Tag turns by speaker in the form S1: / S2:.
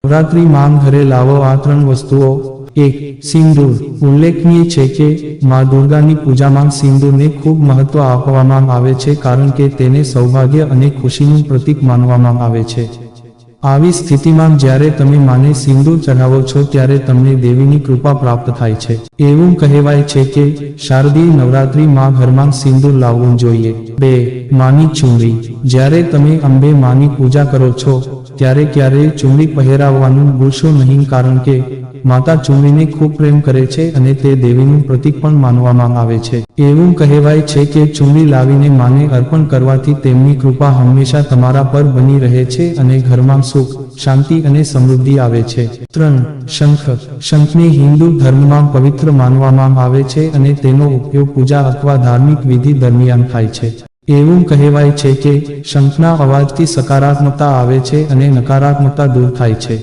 S1: નવરાત્રિ માં ઘરે લાવો આ 3 વસ્તુઓ. 1. સિંદૂર. ઉલ્લેખનીય છે કે મા દુર્ગાની પૂજામાં સિંદૂરને ખૂબ મહત્વ આપવામાં આવે છે કારણ કે તેને સૌભાગ્ય અને ખુશીનું પ્રતીક માનવામાં આવે છે. આવી સ્થિતિમાં જ્યારે તમે માને સિંદૂર ચઢાવો છો ત્યારે તમને દેવીની કૃપા પ્રાપ્ત થાય છે. એવું કહેવાય છે કે શારદીય નવરાત્રિ માં ઘરમાં સિંદૂર લાવવું જોઈએ. 2. માની ચૂંદડી. જ્યારે તમે અંબે માની પૂજા કરો છો ત્યારે ક્યારેય ચૂંદડી પહેરાવવાનું ભૂલશો નહીં કારણ કે માતા ચૂંદડીને ખૂબ પ્રેમ કરે છે અને તે દેવીનું પ્રતીક પણ માનવામાં આવે છે. એવું કહેવાય છે કે ચૂંદડી લાવીને માને અર્પણ કરવાથી તેમની કૃપા હંમેશા તમારા પર બની રહે છે અને ઘરમાં સુખ, શાંતિ અને સમૃદ્ધિ આવે છે. 3. શંખ. શંખને હિન્દુ ધર્મમાં પવિત્ર માનવામાં આવે છે અને તેનો ઉપયોગ પૂજા અથવા ધાર્મિક વિધિ દરમિયાન થાય છે. એવું કહેવાય છે કે શંખના અવાજથી સકારાત્મકતા આવે છે અને નકારાત્મકતા દૂર થાય છે.